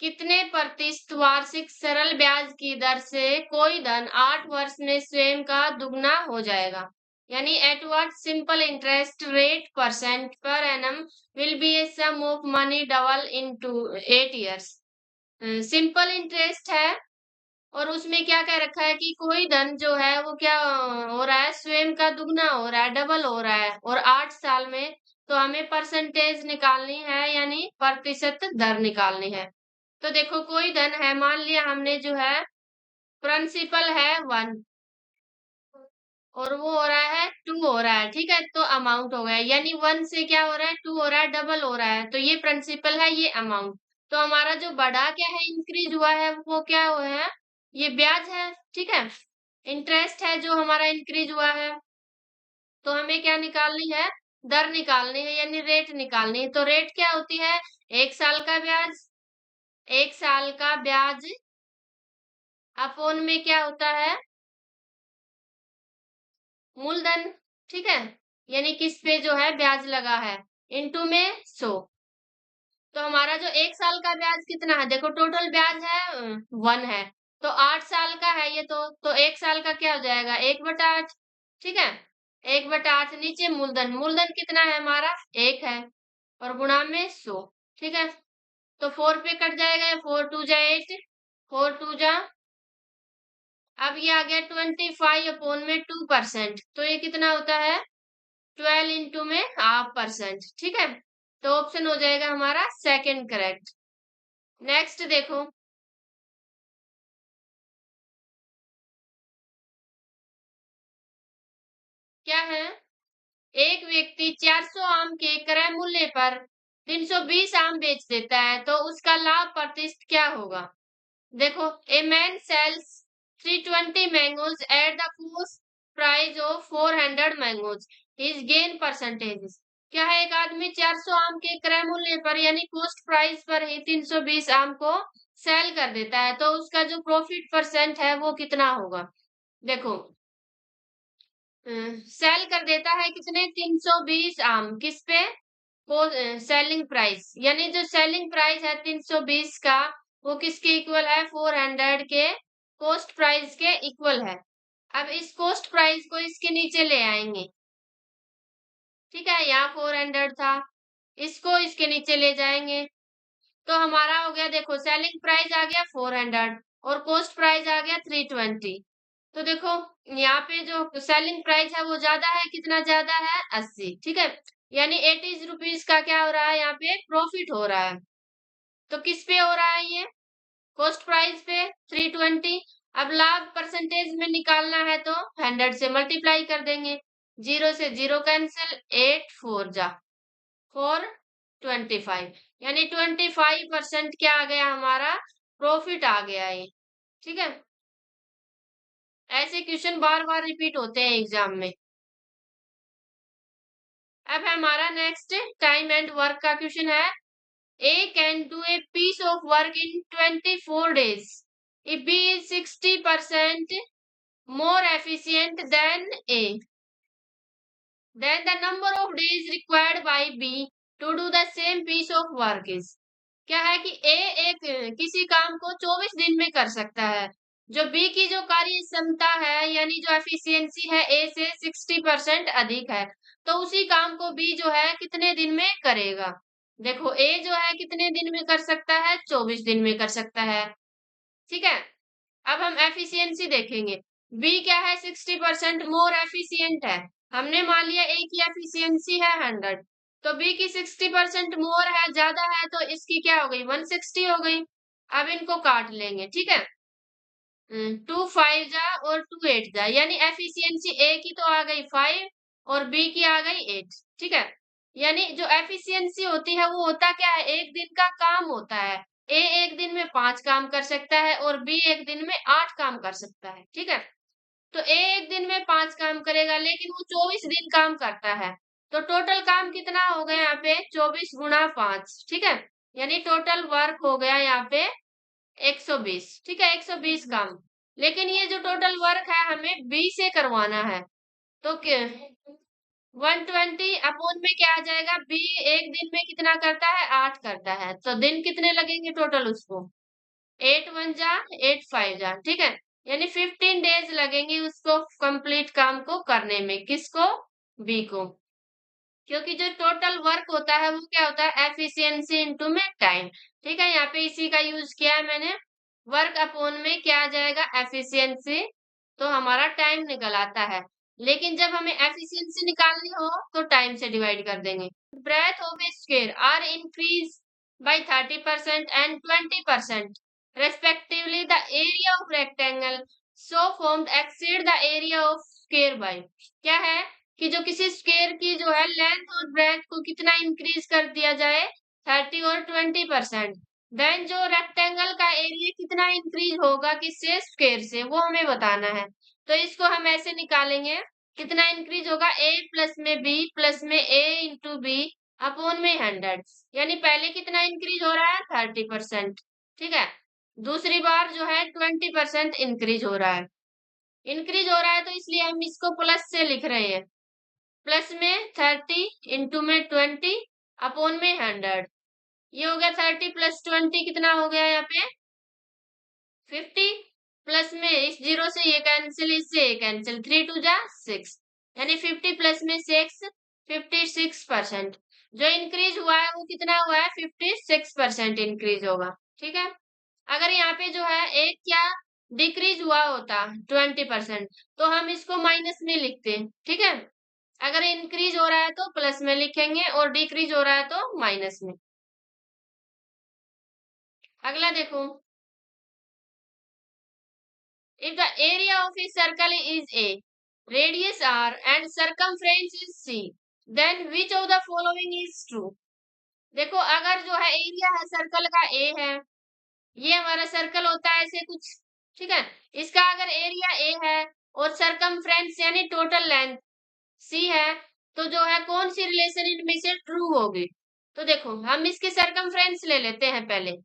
कितने प्रतिशत वार्षिक सरल ब्याज की दर से कोई धन 8 वर्ष में स्वयं का दुगना हो जाएगा? यानी at what simple interest rate percent per annum will be a sum of money double into 8 years. Simple interest है और उसमें क्या कह रखा है कि कोई धन जो है वो क्या हो रहा है, स्वयं का दुगना हो रहा है, डबल हो रहा है, और 8 साल में। तो हमें परसेंटेज निकालनी है, यानी प्रतिशत दर निकालनी है। तो देखो कोई धन है, मान लिया हमने जो है प्रिंसिपल है 1 और वो हो रहा है 2 हो रहा है, ठीक है, तो अमाउंट हो गया, यानी 1 से क्या हो रहा है, 2 हो रहा है, डबल हो रहा है, तो ये प्रिंसिपल है, ये अमाउंट। तो हमारा जो बढ़ा क्या है, इंक्रीज हुआ है, वो क्या हुआ है, ये ब्याज है, ठीक है, इंटरेस्ट है जो हमारा इंक्रीज हुआ है। तो हमें क्या निकालनी है, दर निकालनी है, यानी रेट निकालनी है। तो रेट क्या होती है, 1 साल का ब्याज, 1 साल का ब्याज अपोन में क्या होता है, मूलधन, ठीक है, यानी किस पे जो है ब्याज लगा है, इनटू में 100। तो हमारा जो 1 साल का ब्याज कितना है, देखो टोटल ब्याज है 1 है, तो 8 साल का है ये, तो 1 साल का क्या हो जाएगा, 1/8, ठीक है, 1/8 नीचे मूलधन, मूलधन कितना है हमारा, 1 है, और गुणा में 100, ठीक है। तो 4 पे कट जाएगा, 4 2 जा 8, 4 2 जा, अब ये आ गया 25 अपोन में 2%, तो ये कितना होता है, 12 इंटू में ½ %, ठीक है। तो ऑप्शन हो जाएगा हमारा सेकंड करेक्ट। नेक्स्ट देखो, क्या है, एक व्यक्ति 400 आम के क्रय मूल्य पर 320 आम बेच देता है, तो उसका लाभ प्रतिशत क्या होगा? देखो, a man sells 320 mangoes at the cost price of 400 mangoes, his gain percentage. क्या है, एक आदमी 400 आम के क्रय मूल्य पर यानी कॉस्ट प्राइस पर ही 320 आम को सेल कर देता है, तो उसका जो प्रॉफिट परसेंट है वो कितना होगा? देखो, सेल कर देता है कितने, 320 आम, किस पे, वो सेलिंग प्राइस, यानी जो सेलिंग प्राइस है 320 का, वो किसके इक्वल है, 400 के कॉस्ट प्राइस के इक्वल है। अब इस कॉस्ट प्राइस को इसके नीचे ले आएंगे, ठीक है, यहाँ 400 था, इसको इसके नीचे ले जाएंगे, तो हमारा हो गया, देखो सेलिंग प्राइस आ गया 400 और कॉस्ट प्राइस आ गया 320। तो देखो यहाँ पे जो सेलिंग प्राइस है वो ज्यादा है, कितना ज्यादा है, 80, ठीक है, यानी 80 रुपीज का क्या हो रहा है, यहाँ पे प्रॉफिट हो रहा है। तो किस पे हो रहा है ये, कॉस्ट प्राइस पे 320। अब लाभ परसेंटेज में निकालना है तो 100 से मल्टीप्लाई कर देंगे, 0 से 0 कैंसिल, 8 4 जा 425, यानी 25% क्या आ गया हमारा, प्रॉफिट आ गया ये, ठीक है। ऐसे क्वेश्चन बार बार रिपीट होते हैं एग्जाम में। अब हमारा नेक्स्ट टाइम एंड वर्क का क्वेश्चन है, A can do a piece of work in 24 days if B is 60% more efficient than A, then the number of days required by B to do the same piece of work is। क्या है कि ए एक किसी काम को 24 दिन में कर सकता है, जो बी की जो कार्य क्षमता है यानी जो एफिशिएंसी है ए से 60% अधिक है, तो उसी काम को बी जो है कितने दिन में करेगा। देखो ए जो है कितने दिन में कर सकता है, 24 दिन में कर सकता है, ठीक है। अब हम एफिशिएंसी देखेंगे, बी क्या है, 60% मोर एफिशिएंट है, हमने मान लिया ए की एफिशिएंसी है 100, तो बी की 60% मोर है, ज्यादा है, तो इसकी क्या हो गई, 160 हो गई। अब इनको काट लेंगे, ठीक है, 2 5 जा और 2 8 जा, यानी एफिशिएंसी ए की तो आ गई 5 और बी की आ गई 8, ठीक है। यानी जो एफिशिएंसी होती है वो होता क्या है, एक दिन का काम होता है, ए एक दिन में 5 काम कर सकता है और बी एक दिन में 8 काम कर सकता है, ठीक है। तो ए एक दिन में 5 काम करेगा लेकिन वो 24 दिन काम करता है, तो टोटल काम कितना हो गया यहाँ पे, 24 गुणा 5, ठीक है, यानी टोटल वर्क हो गया यहाँ पे 120, ठीक है, 120 काम। लेकिन ये जो टोटल वर्क है हमें बी से करवाना है, तो 120 अपॉन में क्या आ जाएगा, बी एक दिन में कितना करता है, 8 करता है, तो दिन कितने लगेंगे टोटल उसको, 8 1 जा 8 5 जा, ठीक है। यानी 15 डेज लगेंगे उसको कंप्लीट काम को करने में, किसको, बी को। क्योंकि जो टोटल वर्क होता है वो क्या होता है, एफिशिएंसी इनटू में टाइम, ठीक है। यहाँ पे इसी का यूज किया है मैंने, वर्क अपॉन में क्या आ जाएगा, एफिशिएंसी, तो हमारा टाइम निकल आता है। लेकिन जब हमें एफिशिएंसी निकालनी हो तो टाइम से डिवाइड कर देंगे। Breadth of a square are increase by 30% and 20% respectively, the area of rectangle so formed exceed the area of square by, क्या है कि जो किसी स्क्वायर की जो है लेंथ और ब्रेथ को कितना इंक्रीज कर दिया जाए, 30 और 20%, देन जो रेक्टेंगल का एरिया कितना इंक्रीज होगा किससे, स्क्वायर से, वो हमें बताना है। तो इसको हम ऐसे निकालेंगे, कितना इंक्रीज होगा, a प्लस में b प्लस में a इंटू बी अपॉन में 100, यानी पहले कितना इंक्रीज हो रहा है, 30%, ठीक है। दूसरी बार जो है 20% इंक्रीज हो रहा है, इंक्रीज हो रहा है तो इसलिए हम इसको प्लस से लिख रहे हैं, प्लस में 30 इंटू में 20 अपॉन में 100, ये हो गया 30 प्लस 20 कितना हो गया यहाँ पे, 50, प्लस में इस जीरो से ये कैंसिल, इससे ये कैंसिल, 3 2 जा 6, यानी 50 प्लस में 6 56%, जो इंक्रीज हुआ है वो कितना हुआ है, 56% इंक्रीज होगा, ठीक है। अगर यहाँ पे जो है एक क्या डिक्रीज हुआ होता 20%, तो हम इसको माइनस में लिखते, ठीक है। अगर इंक्रीज हो रहा है तो प्लस में लिखेंगे और डिक्रीज हो रहा है तो माइनस में। अगला देखो, if the area of a circle is A, radius r and circumference is C, then which of the following is true. देखो अगर जो है एरिया है सर्कल का ए है, ये हमारा सर्कल होता है ऐसे कुछ, ठीक है। इसका अगर एरिया ए है और सरकमफ्रेंस यानी टोटल लेंथ सी है, तो जो है कौन सी रिलेशन इनमें से ट्रू होगी। तो देखो हम इसके सरकमफ्रेंस ले लेते हैं पहले,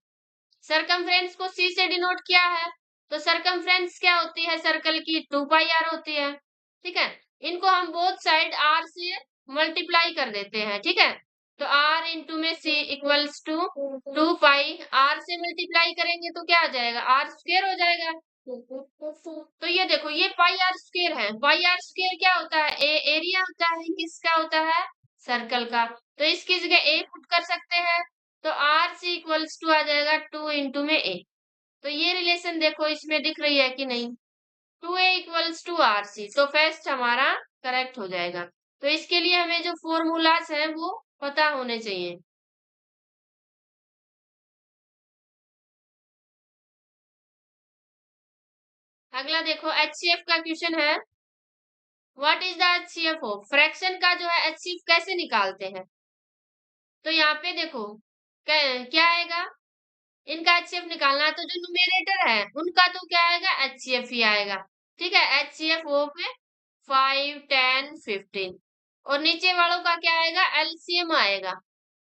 सरकमफ्रेंस को सी से डिनोट किया है, तो सरकमफ्रेंस क्या होती है सर्कल की, 2 पाई आर होती है, ठीक है। इनको हम बोथ साइड आर से मल्टीप्लाई कर देते हैं, ठीक है। तो आर इंटू में सी इक्वल्स टू 2 पाई, आर से मल्टीप्लाई करेंगे तो क्या आ जाएगा, आर स्क्वायर हो जाएगा। तो ये देखो ये पाई आर स्क्वायर है, पाई आर स्क्वायर क्या होता है, एरिया होता है, किसका होता है, सर्कल का। तो इसकी जगह ए पुट कर सकते हैं, तो आर सी इक्वल्स टू आ जाएगा 2 इंटू में ए। तो ये रिलेशन देखो इसमें दिख रही है कि नहीं, 2a equals to R C, तो फर्स्ट हमारा करेक्ट हो जाएगा। तो इसके लिए हमें जो फॉर्मूलाज हैं वो पता होने चाहिए। अगला देखो एचसीएफ का क्वेश्चन है, what is the HCF of, fraction का जो है एचसीएफ कैसे निकालते हैं। तो यहाँ पे देखो क्या आएगा, इनका एचसीएफ निकालना है तो जो न्यूमेरेटर है उनका तो क्या आएगा, एचसीएफ ही आएगा, ठीक है। एचसीएफ ऑफ 5 10 15, और नीचे वालों का क्या आएगा, एलसीएम आएगा,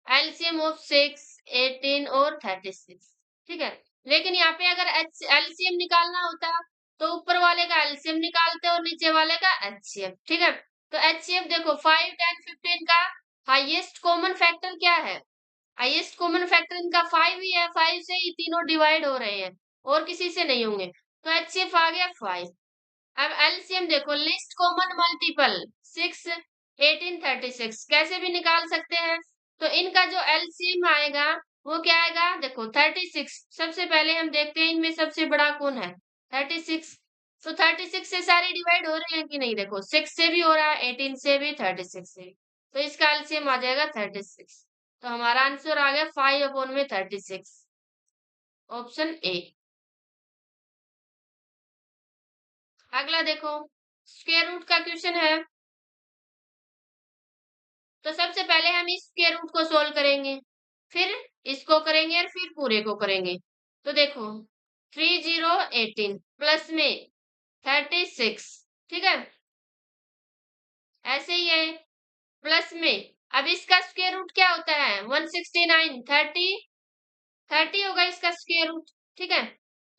एलसीएम ऑफ 6 18 और 36, ठीक है। लेकिन यहाँ पे अगर एलसीएम निकालना होता तो ऊपर वाले का एलसीएम निकालते और नीचे वाले का एचसीएफ, ठीक है। तो एचसीएफ देखो 5 10 15 का हाईएस्ट कॉमन फैक्टर क्या है, हाईएस्ट कॉमन फैक्टर इनका 5 ही है, 5 से ही तीनों डिवाइड हो रहे हैं और किसी से नहीं होंगे, तो एचसीएफ आ गया 5। अब एलसीएम देखो, लिस्ट कॉमन मल्टीपल 6 18 36 कैसे भी निकाल सकते हैं, तो इनका जो एलसीएम आएगा वो क्या आएगा, देखो 36, सबसे पहले हम देखते हैं इनमें सबसे बड़ा कौन है, 36, तो 36 से सारे डिवाइड हो रहे हैं कि नहीं, देखो 6 से भी हो रहा है, 18 से भी, 36 से भी, तो इसका एलसीएम आ जाएगा 36, तो हमारा आंसर आ गया 5 अपॉन में 36, ऑप्शन ए। अगला देखो स्क्वायर रूट का क्वेश्चन है, तो सबसे पहले हम इस स्क्वायर रूट को सोल्व करेंगे, फिर इसको करेंगे और फिर पूरे को करेंगे। तो देखो 3018 प्लस में 36, ठीक है, ऐसे ही है, प्लस में अब इसका स्क्वायर रूट क्या होता है, 169, 30 होगा इसका स्क्वायर रूट, ठीक है।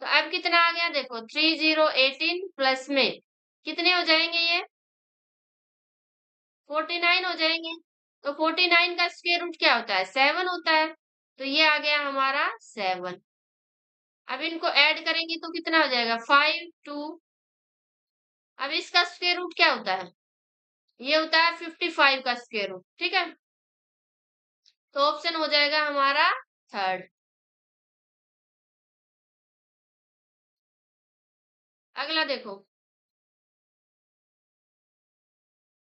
तो अब कितना आ गया, देखो 3018 प्लस में कितने हो जाएंगे ये 49 हो जाएंगे। तो 49 का स्क्वायर रूट क्या होता है? 7 होता है। तो ये आ गया हमारा 7। अब इनको ऐड करेंगे तो कितना हो जाएगा? 5 2। अब इसका स्क्वायर रूट क्या होता है? ये होता है 55 का स्क्वायर रूट। ठीक है, तो ऑप्शन हो जाएगा हमारा थर्ड। अगला देखो,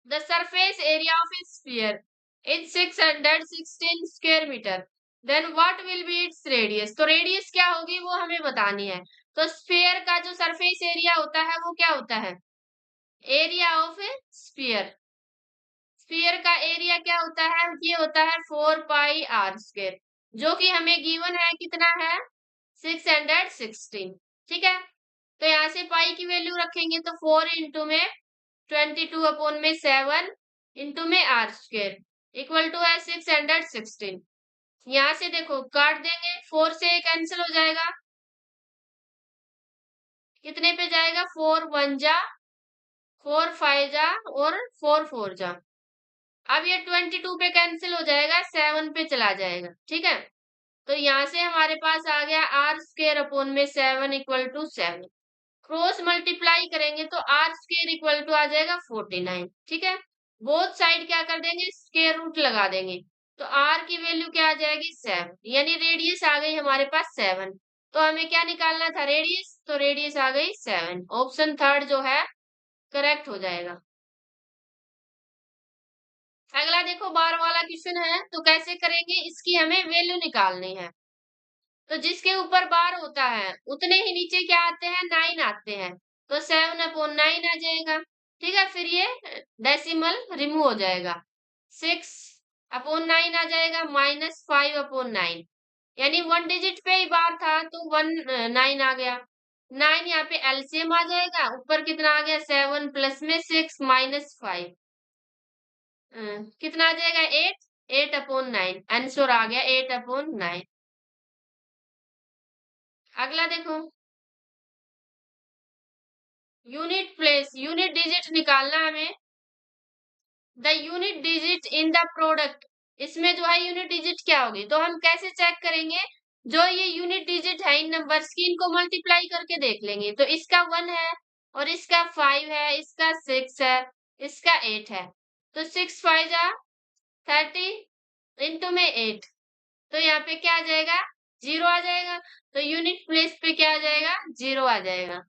the surface area of a sphere is 616 square metre, then what will be its radius. तो रेडियस क्या होगी वो हमें बतानी है। तो स्फीयर का जो सरफेस एरिया होता है वो क्या होता है? Area of a sphere. Sphere का एरिया क्या होता है? ये होता है 4 पाई r स्क्वायर, जो कि हमें गिवन है कितना है? 616। ठीक है, तो यहाँ से पाई की वैल्यू रखेंगे तो 4 इंटू में 22 अपॉन में 7 इंटू में r² इक्वल टू है 616। यहाँ से देखो काट देंगे, 4 से ये कैंसिल हो जाएगा। कितने पे जाएगा? 4 1 जा, 4 5 जा और 4 4 जा। अब ये 22 पे कैंसिल हो जाएगा, 7 पे चला जाएगा। ठीक है, तो यहाँ से हमारे पास आ गया r² अपॉन में 7 इक्वल टू 7। क्रॉस मल्टीप्लाई करेंगे तो r² इक्वल टू आ जाएगा 49। ठीक है, बोथ साइड क्या कर देंगे? स्क्वायर रूट लगा देंगे। तो r की वैल्यू क्या आ जाएगी? 7, यानी रेडियस आ गई हमारे पास 7। तो हमें क्या निकालना था? रेडियस। तो रेडियस आ गई 7। ऑप्शन थर्ड जो है करेक्ट हो जाएगा। अगला देखो, बार वाला क्वेश्चन है, तो कैसे करेंगे? इसकी हमें वैल्यू निकालनी है। तो जिसके ऊपर बार होता है उतने ही नीचे क्या आते हैं? 9 आते हैं। तो 7/9 आ जाएगा। ठीक है, फिर ये डेसिमल रिमूव हो जाएगा, 6/9 आ जाएगा, -5/9। यानी 1 डिजिट पे ही बार था तो 9 आ गया। 9 यहाँ पे एलसीएम आ जाएगा, ऊपर कितना आ गया? 7 प्लस में 6 माइनस 5, कितना आ जाएगा? 8। 8/9 आंसर आ गया 8/9। अगला देखो, यूनिट प्लेस, यूनिट डिजिट निकालना हमें। The unit digit in the product, इसमें जो है यूनिट डिजिट क्या होगी? तो हम कैसे चेक करेंगे? जो ये यूनिट डिजिट है इन नंबर्स की, इनको मल्टीप्लाई करके देख लेंगे। तो इसका 1 है और इसका 5 है, इसका 6 है, इसका 8 है। तो 6 5 जा 30 इंटू में 8। तो यहाँ पे क्या आ जाएगा? 0 आ जाएगा। तो यूनिट प्लेस पे क्या आ जाएगा? 0 आ जाएगा।